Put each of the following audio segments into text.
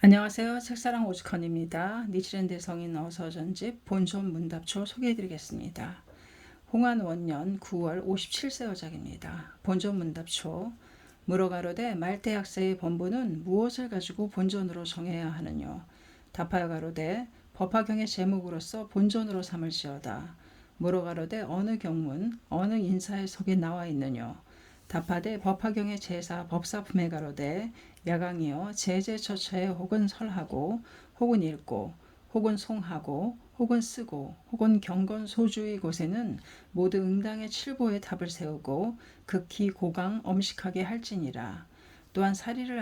안녕하세요. 책사랑 오죽헌입니다. 니치랜드 성인 어서전집 본전 문답초 소개해드리겠습니다. 홍안 원년 9월 57세 여작입니다. 본전 문답초 물어가로되 말대학세의 번보는 무엇을 가지고 본전으로 정해야 하느뇨. 답하여 가로되 법화경의 제목으로서 본전으로 삼을지어다. 물어가로되 어느 경문 어느 인사의 속에 나와 있느뇨. 답하되 법화경의 제사 법사품에 가로되 야강이여 제제처처에 혹은 설하고 혹은 읽고 혹은 송하고 혹은 쓰고 혹은 경건 소주의 곳에는 모두 응당의 칠보의 답을 세우고 극히 고강 엄식하게 할지니라. 또한 사리를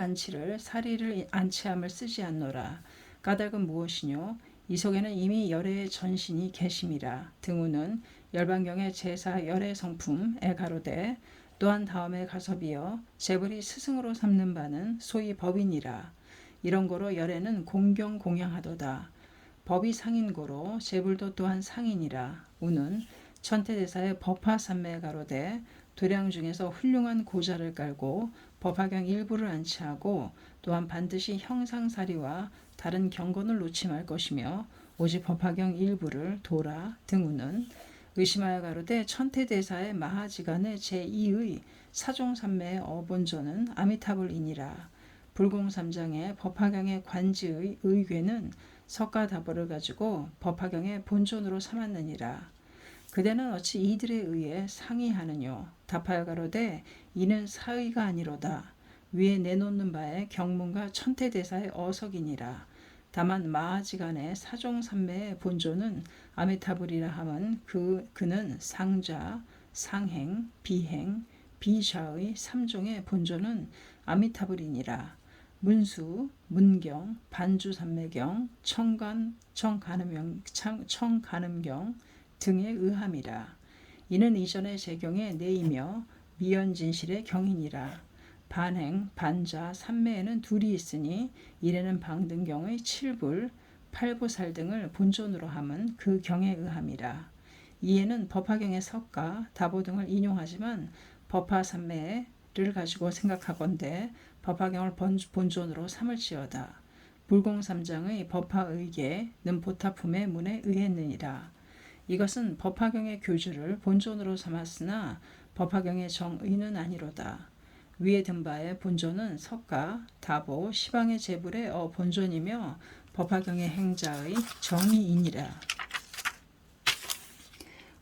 안치함을 쓰지 않노라. 까닭은 무엇이뇨? 이 속에는 이미 열애의 전신이 계심이라. 등우는 열반경의 제사 열애 성품에 가로되 또한 다음에 가섭이여 제불이 스승으로 삼는 바는 소위 법이니라. 이런 거로 열애는 공경 공양하도다. 법이 상인고로 제불도 또한 상인이라. 우는 천태대사의 법화삼매에 가로되 도량 중에서 훌륭한 고자를 깔고 법화경 일부를 안치하고 또한 반드시 형상사리와 다른 경건을 놓지 말 것이며 오직 법화경 일부를 도라. 등우는 의심하여 가로되 천태대사의 마하지간의 제2의 사종삼매의 어본전은 아미타불이니라. 불공삼장의 법화경의 관지의 의궤는 석가다보를 가지고 법화경의 본존으로 삼았느니라. 그대는 어찌 이들에 의해 상의하느뇨. 답하여 가로되 이는 사의가 아니로다. 위에 내놓는 바에 경문과 천태대사의 어석이니라. 다만 마하지간의 사종삼매의 본조는 아미타불이라 함은 그는 상자, 상행, 비행, 비좌의 삼종의 본조는 아미타불이니라. 문수, 문경, 반주삼매경, 청간음경 등에 의함이라. 이는 이전의 제경의 내이며 미연진실의 경이니라. 반행, 반자, 삼매에는 둘이 있으니 이래는 방등경의 칠불, 팔보살 등을 본존으로 함은 그 경에 의함이라. 이에는 법화경의 석가, 다보 등을 인용하지만 법화삼매를 가지고 생각하건대 법화경을 본존으로 삼을지어다. 불공삼장의 법화의계는 보타품의 문에 의했느니라. 이것은 법화경의 교주를 본존으로 삼았으나 법화경의 정의는 아니로다. 위에 든 바의 본존은 석가, 다보, 시방의 제불의 본존이며 법화경의 행자의 정의이니라.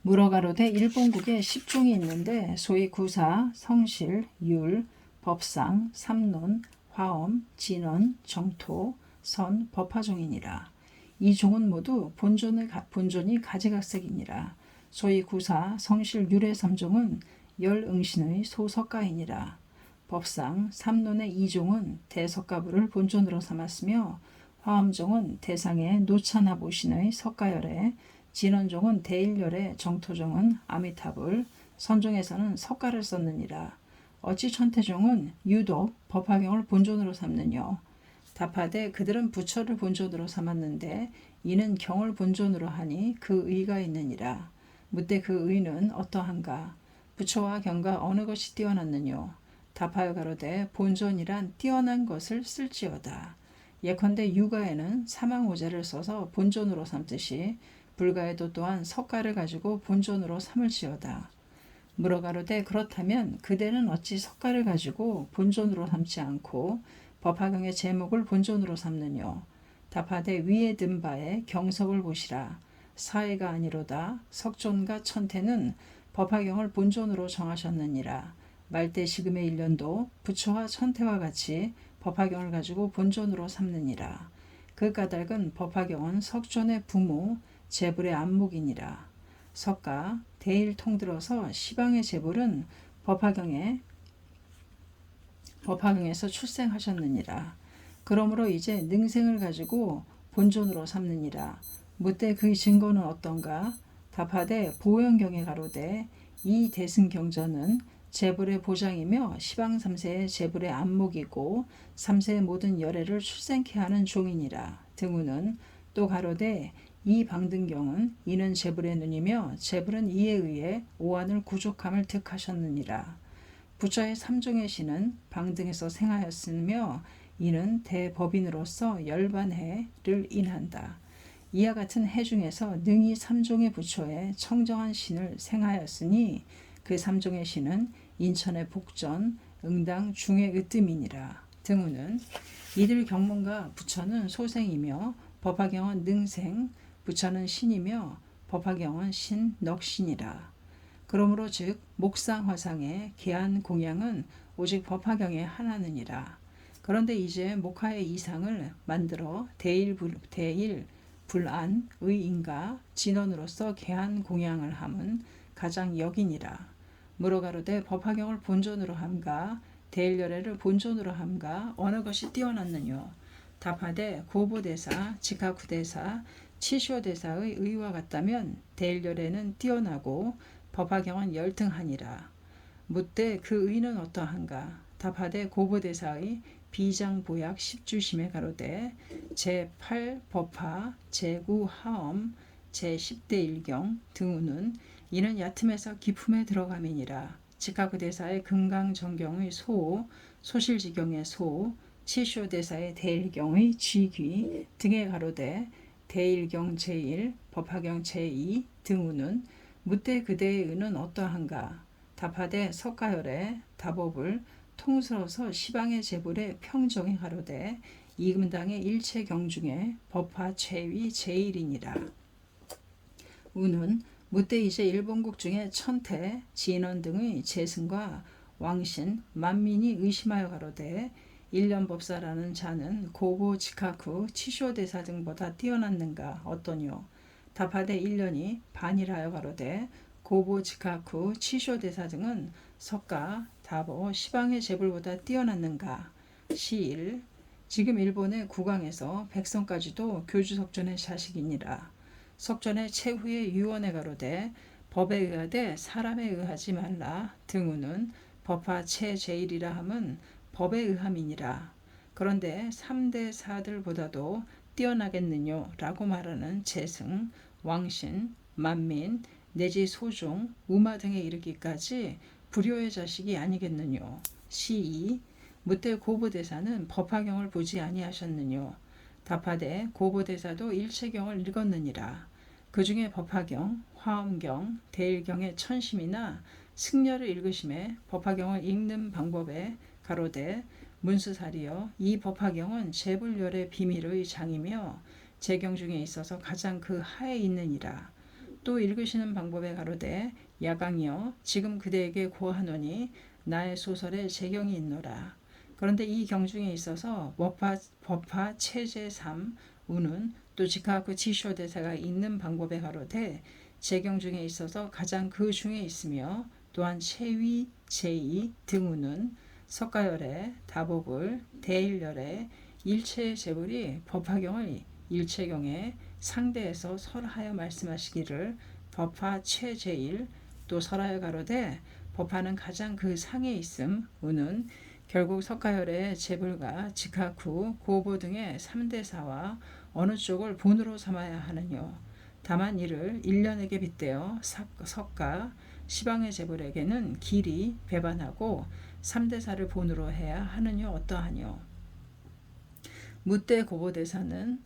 물어가로되 일본국에 10종이 있는데 소위 구사, 성실, 율, 법상, 삼론, 화엄, 진언, 정토, 선, 법화종이니라. 이 종은 모두 본존이 가지각색이니라. 소위 구사, 성실, 율의 3종은 열응신의 소석가이니라. 법상, 삼론의 2종은 대석가부를 본존으로 삼았으며 화엄종은 대상의 노차나보신의 석가열에, 진원종은 대일열의 정토종은 아미타불, 선종에서는 석가를 썼느니라. 어찌 천태종은 유독 법화경을 본존으로 삼느뇨. 답하되 그들은 부처를 본존으로 삼았는데 이는 경을 본존으로 하니 그 의가 있느니라. 묻되 그 의는 어떠한가? 부처와 경과 어느 것이 뛰어났느뇨. 답하여 가로되 본존이란 뛰어난 것을 쓸지어다. 예컨대 유가에는 사망오제를 써서 본존으로 삼듯이 불가에도 또한 석가를 가지고 본존으로 삼을지어다. 물어가로되 그렇다면 그대는 어찌 석가를 가지고 본존으로 삼지 않고 법화경의 제목을 본존으로 삼느뇨. 답하되 위에 든 바에 경석을 보시라. 사회가 아니로다. 석존과 천태는 법화경을 본존으로 정하셨느니라. 말대 시금의 1년도 부처와 천태와 같이 법화경을 가지고 본존으로 삼느니라. 그 까닭은 법화경은 석존의 부모, 제불의 안목이니라. 석가, 대일 통들어서 시방의 제불은 법화경에서 출생하셨느니라. 그러므로 이제 능생을 가지고 본존으로 삼느니라. 묻되 그 증거는 어떤가? 답하되 보영경에 가로되 이 대승경전은 제불의 보장이며 시방 3세의 제불의 안목이고 3세의 모든 열애를 출생케 하는 종이니라. 등우는 또 가로되 이 방등경은 이는 제불의 눈이며 제불은 이에 의해 오한을 구족함을 득하셨느니라. 부처의 삼종의 신은 방등에서 생하였으며 이는 대법인으로서 열반해를 인한다. 이와 같은 해 중에서 능히 삼종의 부처에 청정한 신을 생하였으니 그 삼종의 신은 인천의 복전, 응당 중의 으뜸이니라. 등우는 이들 경문과 부처는 소생이며 법화경은 능생, 부처는 신이며 법화경은 신넉신이라. 그러므로 즉 목상화상의 계한 공양은 오직 법화경에 하나느니라. 그런데 이제 목화의 이상을 만들어 대일 불안의 인가 진원으로서 계한 공양을 함은 가장 역이니라. 무로가로되 법화경을 본존으로 함과 대일열애를 본존으로 함과 어느 것이 뛰어났느뇨. 답하되 고보대사, 직하구대사, 치쇼대사의 의와 같다면 대일열애는 뛰어나고 법화경은 열등하니라. 묻되 그 의는 어떠한가. 답하되 고보대사의 비장보약 10주심에 가로되 제8 법화, 제9 하엄, 제10대 일경 등우는 이는 얕음에서 깊음에 들어감이니라. 직하구대사의 금강정경의 소, 소실지경의 소, 치쇼대사의 대일경의 쥐귀 등에 가로되 대일경 제1, 법화경 제2 등우는 묻되 그대의 의는 어떠한가. 답하되 석가열의 답업을 통틀어서 시방의 제불에 평정에 가로되 이금당의 일체경 중에 법화 최위 제1이니라. 우는 묻되 이제 일본국 중에 천태, 진원 등의 재승과 왕신, 만민이 의심하여 가로되 일련법사라는 자는 고고 직하쿠 치쇼대사 등보다 뛰어났는가 어떠뇨. 답하되 일련이 반이라여 가로되 고보 직하쿠 치쇼대사 등은 석가, 다보, 시방의 제불보다 뛰어났는가. 시1 지금 일본의 국왕에서 백성까지도 교주석전의 자식이니라. 석전의 최후의 유언에 가로되 법에 의하되 사람에 의하지 말라. 등우는 법화 최제일이라 함은 법에 의함이니라. 그런데 3대 사들보다도 뛰어나겠느뇨 라고 말하는 재승, 왕신, 만민, 내지 소종, 우마 등에 이르기까지 불효의 자식이 아니겠느뇨. 시2 묻되 고보대사는 법화경을 보지 아니하셨느뇨. 답하되 고보대사도 일체경을 읽었느니라. 그 중에 법화경, 화엄경, 대일경의 천심이나 승려를 읽으심에 법화경을 읽는 방법에 가로되 문수사리여 이 법화경은 제불열의 비밀의 장이며 제경 중에 있어서 가장 그 하에 있느니라. 또 읽으시는 방법에 가로되 야강이여 지금 그대에게 고하노니 나의 소설에 제경이 있노라. 그런데 이 경 중에 있어서 법화 체제 3 우는 또 직하쿠 치쇼 대사가 읽는 방법에 가로되 제경 중에 있어서 가장 그 중에 있으며 또한 최위 제2 등우는 석가열의 다보불 대일열의 일체의 제불이 법화경을 일체경에 상대해서 설하여 말씀하시기를 법화 최제일 또 설하여 가로되 법화는 가장 그 상에 있음 우는 결국 석가열의 제불과 직하쿠 고보 등의 3대사와 어느 쪽을 본으로 삼아야 하느뇨. 다만 이를 일련에게 빗대어 석가 시방의 제불에게는 길이 배반하고 3대사를 본으로 해야 하느뇨 어떠하뇨. 묻되 고보대사는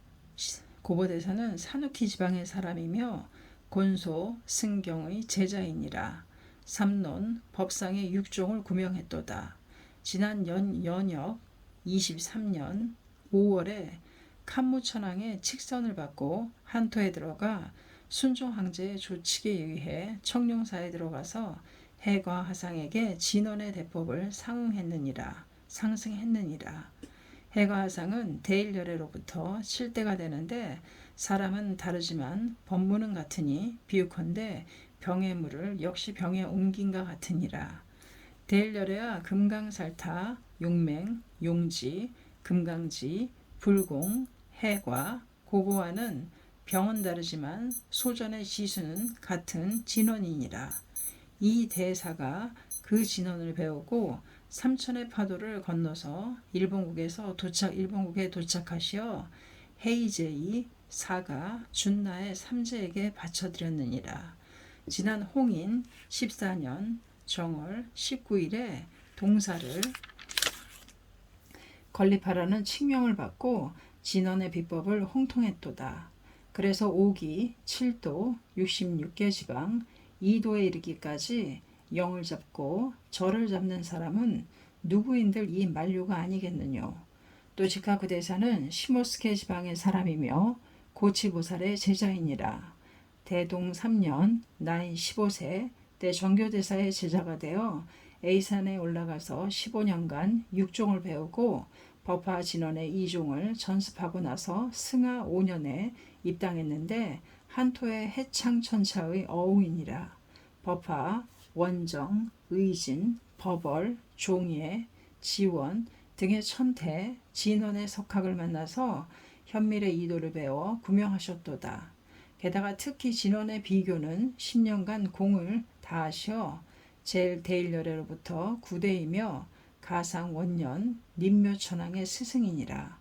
산우키 지방의 사람이며 곤소 승경의 제자이니라. 삼론 법상의 6종을 구명했도다. 지난 연역 23년 5월에 칸무천왕의 칙선을 받고 한토에 들어가 순종황제의 조칙에 의해 청룡사에 들어가서 해과 하상에게 진원의 대법을 상승했느니라. 해과 하상은 대일열애로부터 7대가 되는데 사람은 다르지만 법문은 같으니 비유컨대 병의 물을 역시 병에 옮긴가 같으니라. 대일열애와 금강살타, 용맹, 용지, 금강지, 불공, 해과, 고보와는 병은 다르지만 소전의 지수는 같은 진원이니라. 이 대사가 그 진원을 배우고 삼천의 파도를 건너서 일본국에 도착하시어 헤이제이, 사가, 준나의 삼재에게 바쳐드렸느니라. 지난 홍인 14년 정월 19일에 동사를 건립하라는 칙명을 받고 진원의 비법을 홍통했도다. 그래서 5기 7도 66개 지방 2도에 이르기까지 영을 잡고 절을 잡는 사람은 누구인들 이 만류가 아니겠느뇨. 또 지카쿠 대사는 시모스케 지방의 사람이며 고치보살의 제자이니라. 대동 3년 나이 15세 때 정교대사의 제자가 되어 A산에 올라가서 15년간 6종을 배우고 법화 진원의 2종을 전습하고 나서 승하 5년에 입당했는데 한토의 해창천차의 어우이니라. 법화, 원정, 의진, 법월, 종예, 지원 등의 천태, 진원의 석학을 만나서 현밀의 이도를 배워 구명하셨도다. 게다가 특히 진원의 비교는 10년간 공을 다하시어 제일 대일열애로부터 구대이며 가상 원년 님묘천왕의 스승이니라.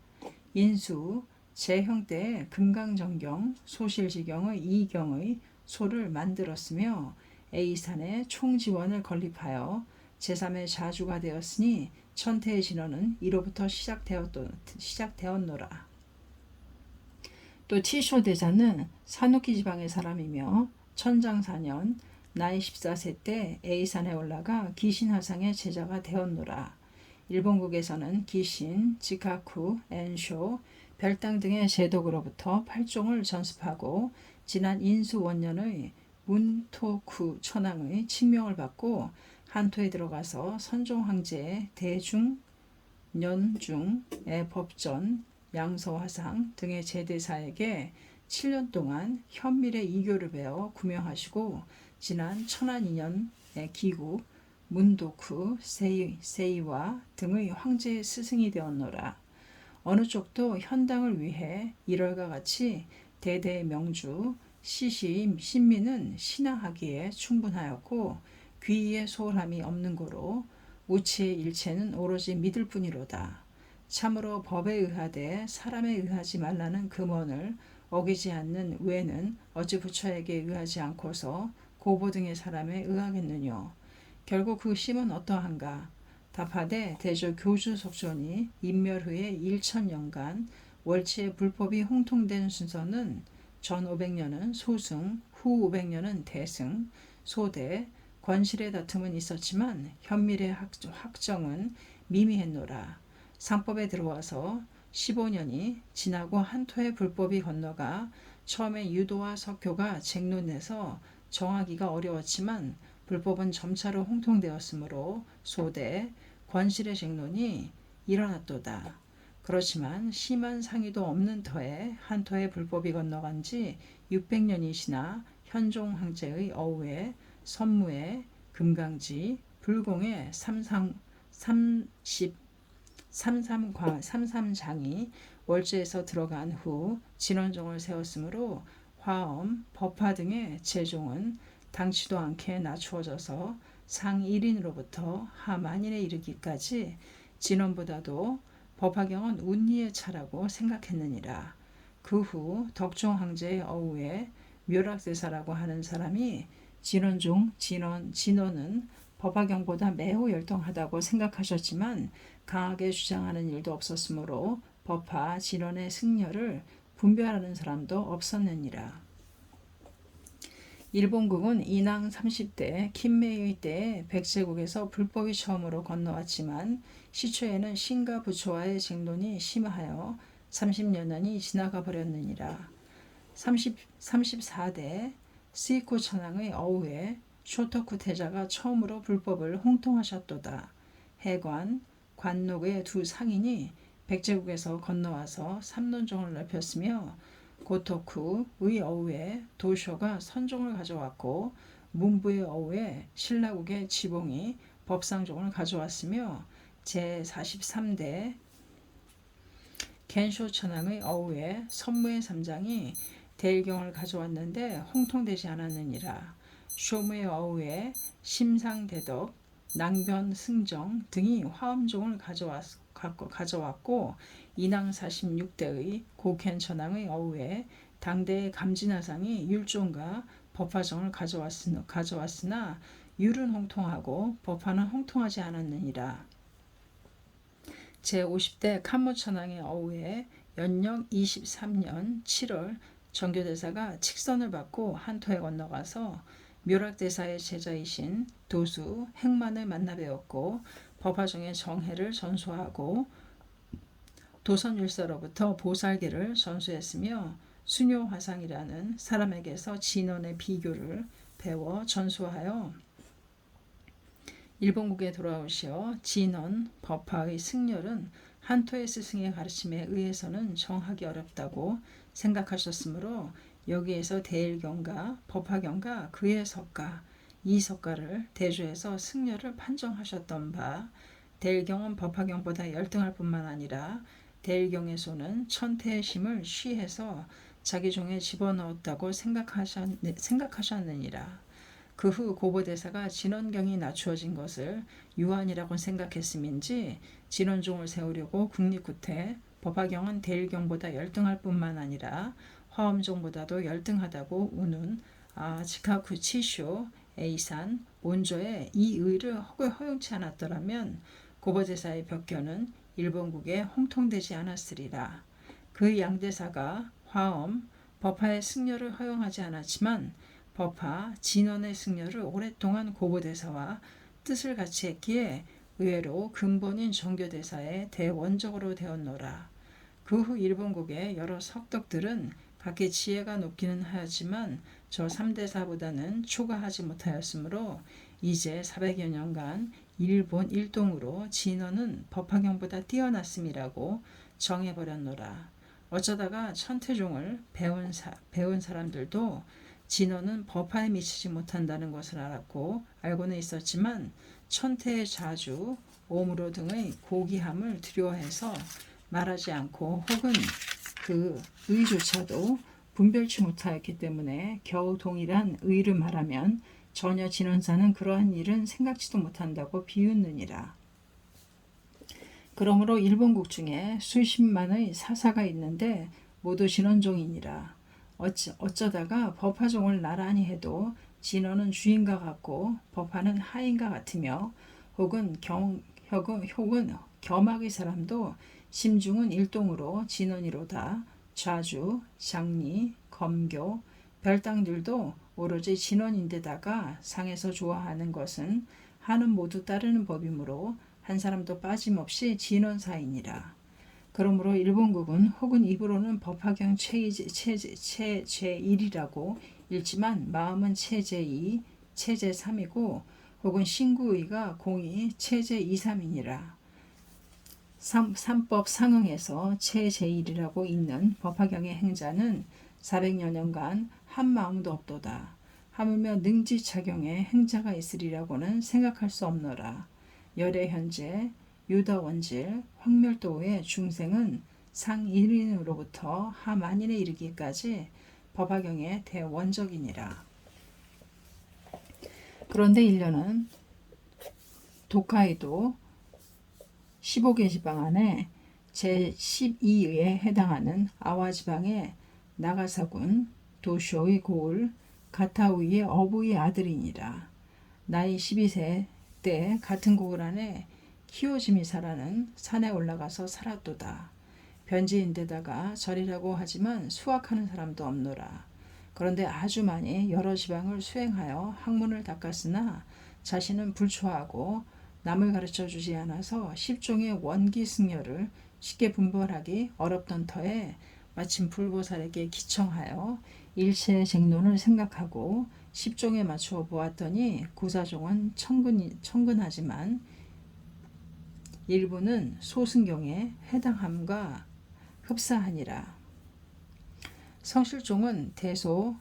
인수 제형 때 금강정경 소실지경의 이경의 소를 만들었으며 A산에 총지원을 건립하여 제3의 자주가 되었으니 천태의 진원은 이로부터 시작되었노라. 또 티쇼 대사는 사누키 지방의 사람이며 천장 4년 나이 14세 때 A산에 올라가 기신하상의 제자가 되었노라. 일본국에서는 기신, 지카쿠, 엔쇼, 별당 등의 제독으로부터 8종을 전습하고 지난 인수원년의 문토쿠 천황의 칙명을 받고 한토에 들어가서 선종황제의 대중, 년중의 법전, 양서화상 등의 제대사에게 7년 동안 현밀의 이교를 배워 구명하시고 지난 천안 2년의 기국, 문도쿠, 세이와 등의 황제의 스승이 되었노라. 어느 쪽도 현당을 위해 이럴과 같이 대대의 명주, 시시, 신민은 신앙하기에 충분하였고 귀의의 소홀함이 없는 고로 우치의 일체는 오로지 믿을 뿐이로다. 참으로 법에 의하되 사람에 의하지 말라는 금언을 어기지 않는 외는 어찌 부처에게 의하지 않고서 고보 등의 사람에 의하겠느뇨. 결국 그 심은 어떠한가. 답하되 대저 교주 속전이 인멸 후에 1000년간 월치의 불법이 홍통된 순서는 전 500년은 소승, 후 500년은 대승, 소대, 권실의 다툼은 있었지만 현밀의 확정은 미미했노라. 상법에 들어와서 15년이 지나고 한토의 불법이 건너가 처음에 유도와 석교가 쟁론해서 정하기가 어려웠지만 불법은 점차로 홍통되었으므로 소대, 권실의 쟁론이 일어났도다. 그렇지만 심한 상의도 없는 터에 한토의 불법이 건너간 지 600년이 지나 현종 황제의 어우에 선무에 금강지 불공의 삼삼장이 월제에서 들어간 후 진원종을 세웠으므로 화엄, 법화 등의 제종은 당치도 않게 낮추어져서 상 1인으로부터 하 만인에 이르기까지 진원보다도 법화경은 운리의 차라고 생각했느니라. 그 후 덕종 황제의 어우에 묘락대사라고 하는 사람이 진원은 법화경보다 매우 열등하다고 생각하셨지만 강하게 주장하는 일도 없었으므로 법화, 진원의 승려를 분별하는 사람도 없었느니라. 일본국은 인왕 30대 킨메이 때에 백제국에서 불법이 처음으로 건너왔지만 시초에는 신과 부처와의 쟁론이 심하여 30여 년이 지나가 버렸느니라. 34대 스이코 천황의 어우에 쇼토쿠 태자가 처음으로 불법을 홍통하셨도다. 해관, 관록의 두 상인이 백제국에서 건너와서 삼론종을 넓혔으며 고토쿠의 어우에 도쇼가 선종을 가져왔고 문부의 어우에 신라국의 지봉이 법상종을 가져왔으며 제43대 겐쇼 천황의 어우에 선무의 삼장이 대일경을 가져왔는데 홍통되지 않았느니라. 쇼무의 어우에 심상대덕, 낭변 승정 등이 화엄종을 가져왔고 인왕 46대의 고켄 천황의 어우에 당대의 감진하상이 율종과 법화종을 가져왔으나 율은 홍통하고 법화는 홍통하지 않았느니라. 제50대 칸모천왕의 어우에 연령 23년 7월 정교대사가 칙선을 받고 한토에 건너가서 묘락대사의 제자이신 도수 행만을 만나 배웠고 법화종의 정해를 전수하고 도선율사로부터 보살계를 전수했으며 수녀화상이라는 사람에게서 진원의 비교를 배워 전수하여 일본국에 돌아오시어 진원, 법화의 승렬은 한토의 스승의 가르침에 의해서는 정하기 어렵다고 생각하셨으므로 여기에서 대일경과 법화경과 그의 석가, 이 석가를 대조해서 승렬을 판정하셨던 바, 대일경은 법화경보다 열등할 뿐만 아니라 대일경에서는 천태의 심을 쉬해서 자기 종에 집어넣었다고 생각하셨느니라. 그 후 고보대사가 진원경이 낮추어진 것을 유한이라고 생각했음인지 진원종을 세우려고 국립구태 법화경은 대일경보다 열등할 뿐만 아니라 화엄종보다도 열등하다고 우는 지카쿠 치쇼 에이산 온조에 이 의를 허용치 않았더라면 고보대사의 벽견은 일본국에 홍통되지 않았으리라. 그 양대사가 화엄, 법화의 승려를 허용하지 않았지만 법화, 진원의 승려를 오랫동안 고보대사와 뜻을 같이 했기에 의외로 근본인 정교대사의 대원적으로 되었노라. 그 후 일본국의 여러 석덕들은 각기 지혜가 높기는 하였지만 저 3대사보다는 초과하지 못하였으므로 이제 400여 년간 일본 일동으로 진원은 법화경보다 뛰어났음이라고 정해버렸노라. 어쩌다가 천태종을 배운 사람들도 진원은 법화에 미치지 못한다는 것을 알고는 있었지만 천태의 자주, 오므로 등의 고귀함을 두려워해서 말하지 않고 혹은 그 의조차도 분별치 못하였기 때문에 겨우 동일한 의를 말하면 전혀 진원사는 그러한 일은 생각지도 못한다고 비웃느니라. 그러므로 일본국 중에 수십만의 사사가 있는데 모두 진원종이니라. 어쩌다가 법화종을 나란히 해도 진원은 주인과 같고 법화는 하인과 같으며 혹은 겸학의 사람도 심중은 일동으로 진원이로다. 좌주, 장리, 검교, 별당들도 오로지 진원인데다가 상에서 좋아하는 것은 하는 모두 따르는 법이므로 한 사람도 빠짐없이 진원사이니라. 그러므로 일본국은 혹은 입으로는 법화경 체제1이라고 읽지만 마음은 체제2, 체제3이고 혹은 신구의가 공이 체제2, 3이니라. 삼법 상응에서 체제1이라고 읽는 법화경의 행자는 400여 년간 한 마음도 없도다. 하물며 능지작용에 행자가 있으리라고는 생각할 수 없노라. 열애 현재 유다원질 황멸도의 중생은 상일인으로부터 하만인에 이르기까지 법화경의 대원적이니라. 그런데 일련은 도카이도 15개 지방 안에 제12에 해당하는 아와지방의 나가사군 도쇼의 고을 가타우이의 어부의 아들이니라. 나이 12세 때 같은 고을 안에 키오지미사라는 산에 올라가서 살았도다. 변지인데다가 절이라고 하지만 수학하는 사람도 없노라. 그런데 아주 많이 여러 지방을 수행하여 학문을 닦았으나 자신은 불초하고 남을 가르쳐 주지 않아서 10종의 원기승려를 쉽게 분별하기 어렵던 터에 마침 불보살에게 기청하여 일체의 쟁론을 생각하고 10종에 맞추어 보았더니 구사종은 청근하지만 일부는 소승경에 해당함과 흡사하니라. 성실종은 대소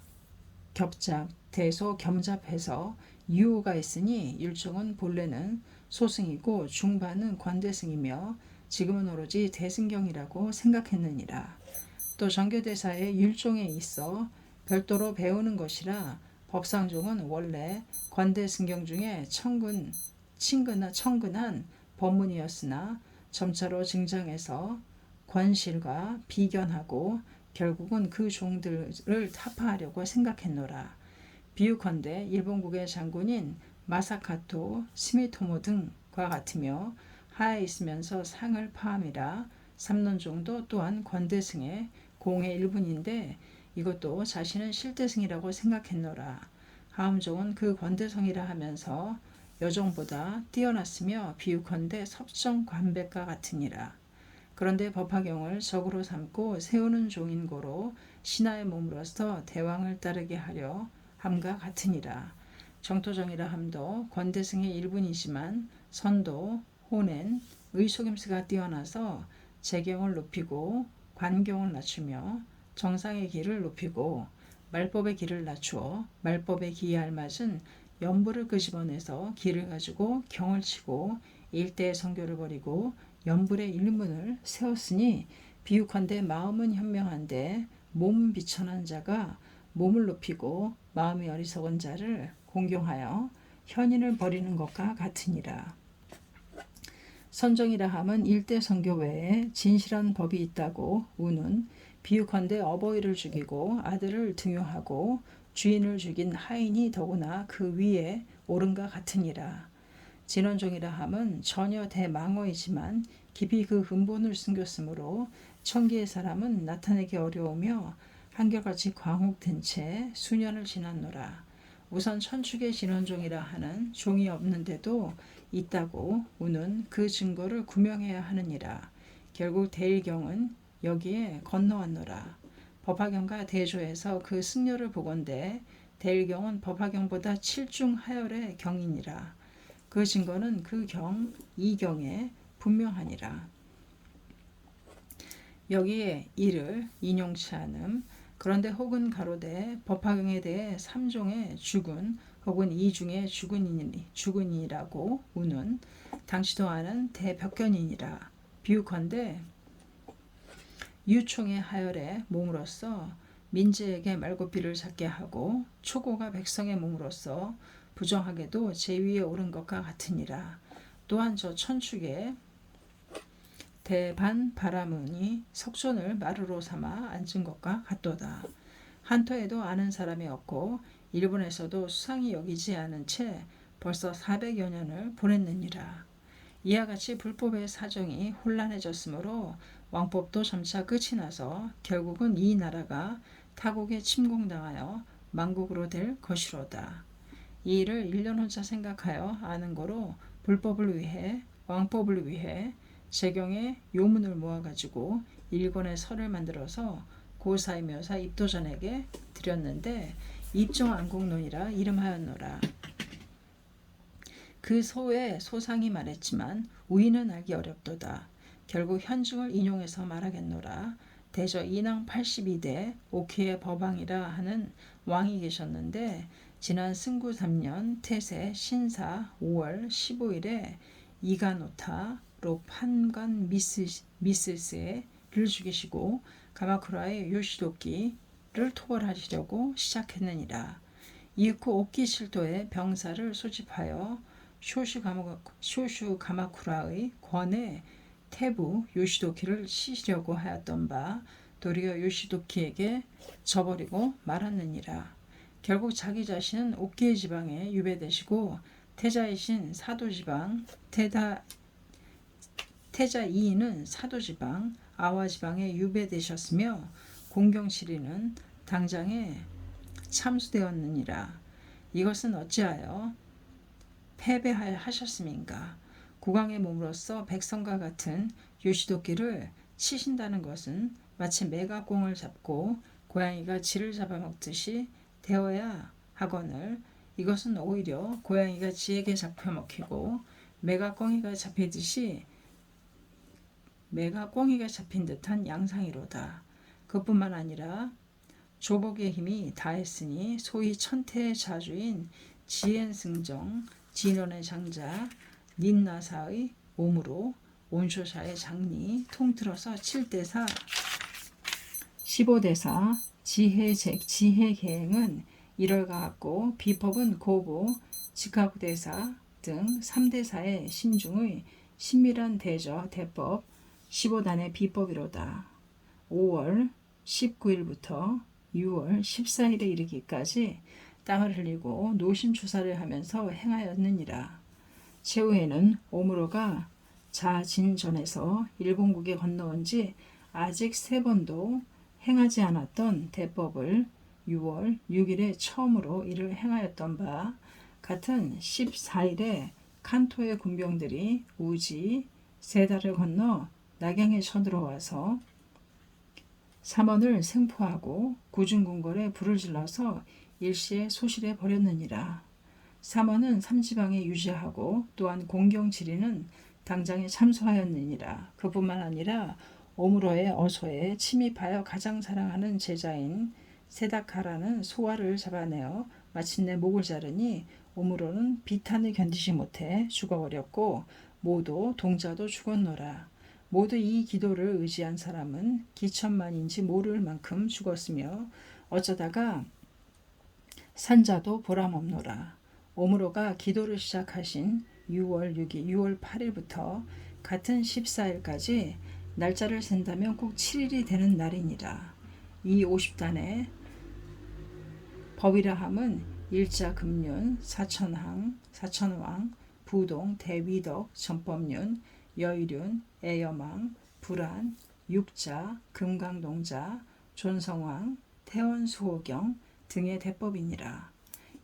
겸잡해서 유호가 있으니 일종은 본래는 소승이고 중반은 관대승이며 지금은 오로지 대승경이라고 생각했느니라. 또 정교대사의 율종에 있어 별도로 배우는 것이라 법상종은 원래 관대승경 중에 청근한 법문이었으나 점차로 증장해서 권실과 비견하고 결국은 그 종들을 타파하려고 생각했노라. 비유컨대 일본국의 장군인 마사카토 스미토모 등과 같으며 하에 있으면서 상을 파함이라. 삼론종도 또한 권대승의 공의 일분인데 이것도 자신은 실대승이라고 생각했노라. 하음종은 그 권대성이라 하면서 여종보다 뛰어났으며 비유컨대 섭정관백과 같으니라. 그런데 법화경을 적으로 삼고 세우는 종인 고로 신하의 몸으로서 대왕을 따르게 하려 함과 같으니라. 정토정이라 함도 권대승의 일분이지만 선도, 호낸, 의속임수가 뛰어나서 재경을 높이고 관경을 낮추며 정상의 길을 높이고 말법의 길을 낮추어 말법에 기이알맞은 연부를 끄집어내서 길을 가지고 경을 치고 일대의 성교를 버리고 연불의 일문을 세웠으니 비유컨대 마음은 현명한데 몸은 비천한 자가 몸을 높이고 마음이 어리석은 자를 공경하여 현인을 버리는 것과 같으니라. 선정이라 함은 일대 성교 외에 진실한 법이 있다고 우는 비유컨대 어버이를 죽이고 아들을 등용하고 주인을 죽인 하인이 더구나 그 위에 오른과 같으니라. 진원종이라 함은 전혀 대망어이지만 깊이 그 근본을 숨겼으므로 천기의 사람은 나타내기 어려우며 한결같이 광혹된 채 수년을 지났노라. 우선 천축의 진원종이라 하는 종이 없는데도 있다고 우는 그 증거를 구명해야 하느니라. 결국 대일경은 여기에 건너왔노라. 법화경과 대조에서 그 승려를 보건대 대일경은 법화경보다 7중 하열의 경이니라. 그 증거는 그 경, 이경에 분명하니라. 여기에 이를 인용치 않음. 그런데 혹은 가로되 법화경에 대해 3종의 죽은 혹은 2중의 죽은이라고 우는 당시도 아는 대벽견이니라. 비유컨대 유총의 하열의 몸으로서 민재에게 말고삐를 잡게 하고 초고가 백성의 몸으로서 부정하게도 제위에 오른 것과 같으니라. 또한 저 천축의 대반 바라문이 석존을 마루로 삼아 앉은 것과 같도다. 한터에도 아는 사람이 없고 일본에서도 수상히 여기지 않은 채 벌써 400여 년을 보냈느니라. 이와 같이 불법의 사정이 혼란해졌으므로 왕법도 점차 끝이 나서 결국은 이 나라가 타국에 침공당하여 만국으로 될 것이로다. 이 일을 1년 혼자 생각하여 아는 거로 불법을 위해 왕법을 위해 재경의 요문을 모아가지고 일권의 설을 만들어서 고사의 묘사 입도전에게 드렸는데 입종안국론이라 이름하였노라. 그 소에 소상이 말했지만 우리는 알기 어렵도다. 결국 현중을 인용해서 말하겠노라. 대저 인왕 82대 오키의 법왕이라 하는 왕이 계셨는데 지난 승구 3년 태세 신사 5월 15일에 이가노타로 판관 미스스를 죽이시고 가마쿠라의 요시도키를 토벌하시려고 시작했느니라. 이윽고 오키 실도의 병사를 소집하여 쇼슈 가마쿠라의 권에 태부 요시도키를 치시려고 하였던 바 도리어 요시도키에게 져버리고 말았느니라. 결국 자기 자신은 옥기의 지방에 유배되시고 태자이신 사도지방 태자 이인은 사도지방 아와지방에 유배되셨으며 공경실이는 당장에 참수되었느니라. 이것은 어찌하여 패배하셨음인가. 국왕의 몸으로서 백성과 같은 요시도끼를 치신다는 것은 마치 매가 꽁을 잡고 고양이가 쥐를 잡아먹듯이 되어야 하거늘 이것은 오히려 고양이가 쥐에게 잡혀먹히고 매가 꽁이가 잡힌 듯한 양상이로다. 그뿐만 아니라 조복의 힘이 다했으니 소위 천태의 자주인 지엔승정 진원의 장자 닌나사의 몸으로 온쇼샤의 장리 통틀어서 7대사 15대사 지혜계행은 1월과 같고 비법은 고보 직학대사 등 3대사의 신중의 신밀한 대법 15단의 비법이로다. 5월 19일부터 6월 14일에 이르기까지 땅을 흘리고 노심초사를 하면서 행하였느니라. 최후에는 오므로가 자진전에서 일본국에 건너온 지 아직 3번도 행하지 않았던 대법을 6월 6일에 처음으로 이를 행하였던 바 같은 14일에 칸토의 군병들이 우지 세달을 건너 낙양에 쳐들어와서 삼원을 생포하고 구중궁궐에 불을 질러서 일시에 소실해 버렸느니라. 삼원은 삼지방에 유지하고 또한 공경지리는 당장에 참소하였느니라. 그뿐만 아니라 오므로의 어소에 침입하여 가장 사랑하는 제자인 세다카라는 소아를 잡아내어 마침내 목을 자르니 오므로는 비탄을 견디지 못해 죽어버렸고 모도 동자도 죽었노라. 모두 이 기도를 의지한 사람은 기천만인지 모를 만큼 죽었으며 어쩌다가 산자도 보람없노라. 오므로가 기도를 시작하신 6월 6일, 6월 8일부터 같은 14일까지 날짜를 센다면 꼭 7일이 되는 날이니라. 이 50단의 법이라 함은 일자 금륜, 사천왕, 부동, 대위덕, 전법륜, 여의륜, 애여망, 불안, 육자, 금강동자, 존성왕, 태원수호경 등의 대법이니라.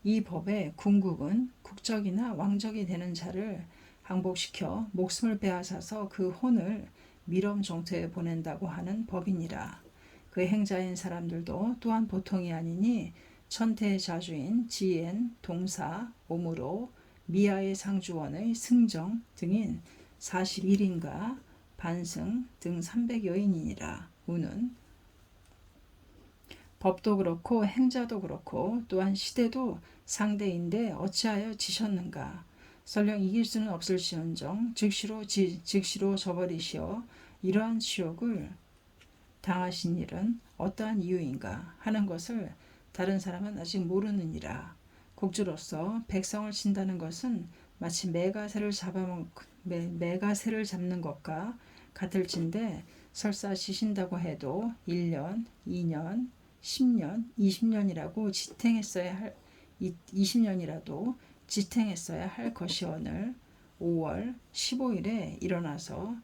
이 법의 궁극은 국적이나 왕적이 되는 자를 항복시켜 목숨을 빼앗아서 그 혼을 미럼 정토에 보낸다고 하는 법이니라. 그 행자인 사람들도 또한 보통이 아니니 천태의 자주인 지엔, 동사, 오므로, 미아의 상주원의 승정 등인 41인가 반승 등 300여인이니라. 우는 법도 그렇고 행자도 그렇고 또한 시대도 상대인데 어찌하여 지셨는가. 설령 이길 수는 없을지언정 즉시로 저버리시어 이러한 지옥을 당하신 일은 어떠한 이유인가 하는 것을 다른 사람은 아직 모르느니라. 국주로서 백성을 친다는 것은 마치 매가새를 잡는 것과 같을진데 설사 지신다고 해도 1년, 2년, 10년, 20년이라도 지탱했어야 할 것이오늘 5월 15일에 일어나서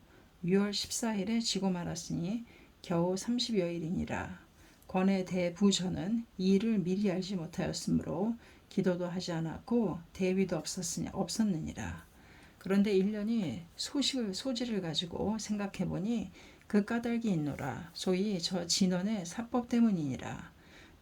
6월 14일에 지고 말았으니 겨우 30여일이니라. 권의 대부전은 이 일을 미리 알지 못하였으므로 기도도 하지 않았고 대위도 없었느니라. 그런데 1년이 소지를 가지고 생각해보니 그 까닭이 있노라. 소위 저 진원의 사법 때문이니라.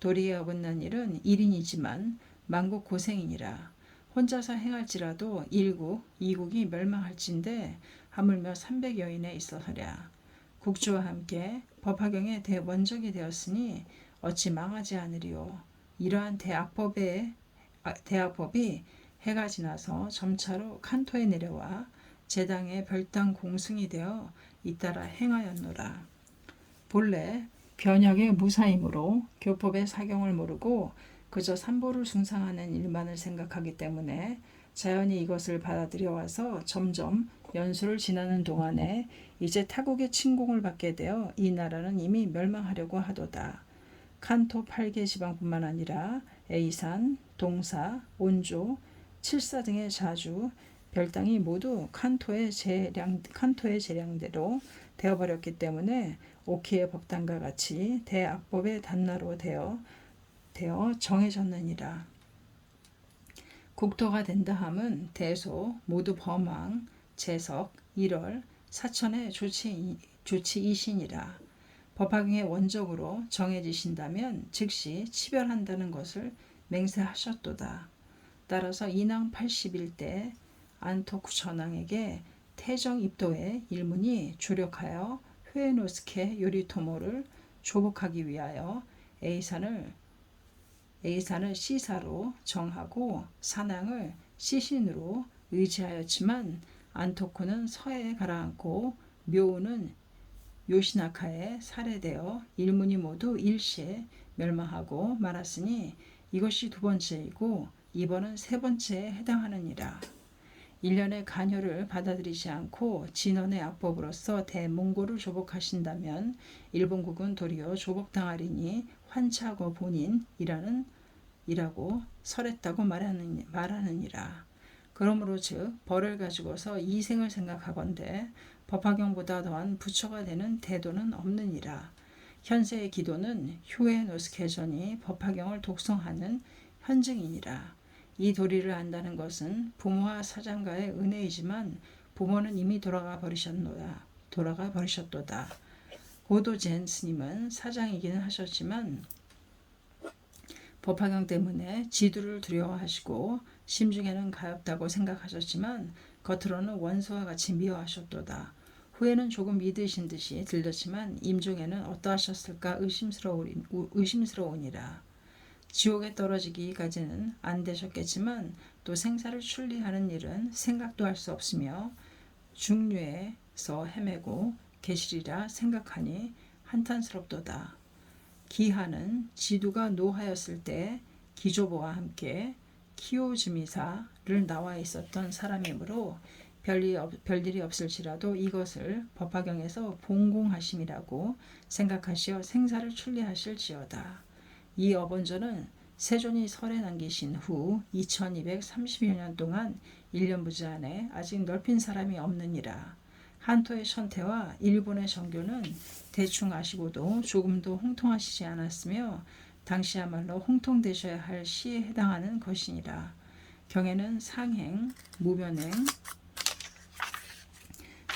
도리에 어긋난 일은 1인이지만 만국 고생이니라. 혼자서 행할지라도 1국, 2국이 멸망할진데 하물며 300여인에 있어서랴. 국주와 함께 법화경의 대원적이 되었으니 어찌 망하지 않으리요. 이러한 대악법이 해가 지나서 점차로 칸토에 내려와 제당의 별당 공승이 되어 잇따라 행하였노라. 본래 변혁의 무사이므로 교법의 사경을 모르고 그저 삼보를 숭상하는 일만을 생각하기 때문에 자연히 이것을 받아들여 와서 점점 연수를 지나는 동안에 이제 타국의 침공을 받게 되어 이 나라는 이미 멸망하려고 하도다. 칸토 8개 지방뿐만 아니라 에이산, 동사, 온조, 칠사 등의 자주, 별당이 모두 칸토의 재량대로 되어버렸기 때문에 오키의 법당과 같이 대악법의 단나로 되어 정해졌느니라. 국토가 된다 함은 대소, 모두 범왕, 재석, 일월, 사천의 조치이시니라. 법화경의 원적으로 정해지신다면 즉시 치별한다는 것을 맹세하셨도다. 따라서 인왕 81대 안토쿠 전왕에게 태정 입도의 일문이 조력하여 후에노스케 요리토모를 조복하기 위하여 에이산을 시사로 정하고 산왕을 시신으로 의지하였지만 안토쿠는 서해에 가라앉고 묘우는 요시나카에 살해되어 일문이 모두 일시에 멸망하고 말았으니 이것이 2번째이고 이번은 3번째에 해당하느니라. 1년의 간효를 받아들이지 않고 진원의 악법으로서 대몽고를 조복하신다면 일본국은 도리어 조복당하리니 환차고 본인이라고 설했다고 말하느니라. 그러므로 즉 벌을 가지고서 이생을 생각하건대 법화경보다 더한 부처가 되는 태도는 없느니라. 현세의 기도는 효에 노숙해전이 법화경을 독송하는 현증이니라. 이 도리를 안다는 것은 부모와 사장가의 은혜이지만 부모는 이미 돌아가 버리셨도다. 고도젠 스님은 사장이기는 하셨지만 법화경 때문에 지두를 두려워하시고 심중에는 가엾다고 생각하셨지만 겉으로는 원수와 같이 미워하셨도다. 후에는 조금 믿으신 듯이 들렸지만 임종에는 어떠하셨을까 의심스러우니라. 지옥에 떨어지기까지는 안 되셨겠지만 또 생사를 출리하는 일은 생각도 할 수 없으며 중류에서 헤매고 계시리라 생각하니 한탄스럽도다. 기하는 지두가 노하였을 때 기조보와 함께 키오즈미사를 나와 있었던 사람이므로 별일이 없을지라도 이것을 법화경에서 봉공하심이라고 생각하시어 생사를 출리하실지어다. 이 어번전은 세존이 설에 남기신 후 2230여 년 동안 1년 부지 안에 아직 넓힌 사람이 없느니라. 한토의 선태와 일본의 정교는 대충 아시고도 조금도 홍통하시지 않았으며 당시야말로 홍통되셔야 할 시에 해당하는 것이니라. 경에는 상행, 무변행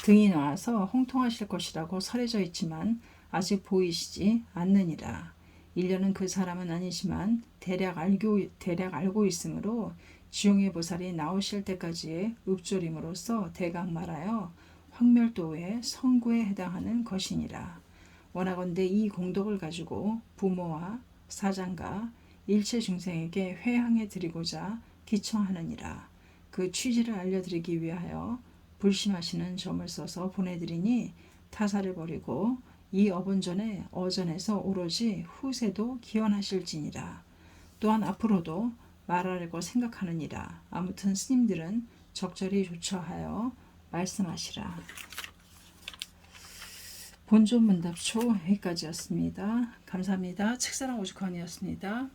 등이 나와서 홍통하실 것이라고 설해져 있지만 아직 보이시지 않느니라. 일련은 그 사람은 아니지만 대략 알고 있으므로 지용의 보살이 나오실 때까지의 읍조림으로써 대강 말하여 황멸도의 성구에 해당하는 것이니라. 원하건대 이 공덕을 가지고 부모와 사장과 일체 중생에게 회항해 드리고자 기청하느니라. 그 취지를 알려드리기 위하여 불심하시는 점을 써서 보내드리니 타사를 버리고 이 어본전에 어전에서 오로지 후세도 기원하실지니라. 또한 앞으로도 말하려고 생각하느니라. 아무튼 스님들은 적절히 조처하여 말씀하시라. 본존문답초 여기까지였습니다. 감사합니다. 책사랑 오죽헌이었습니다.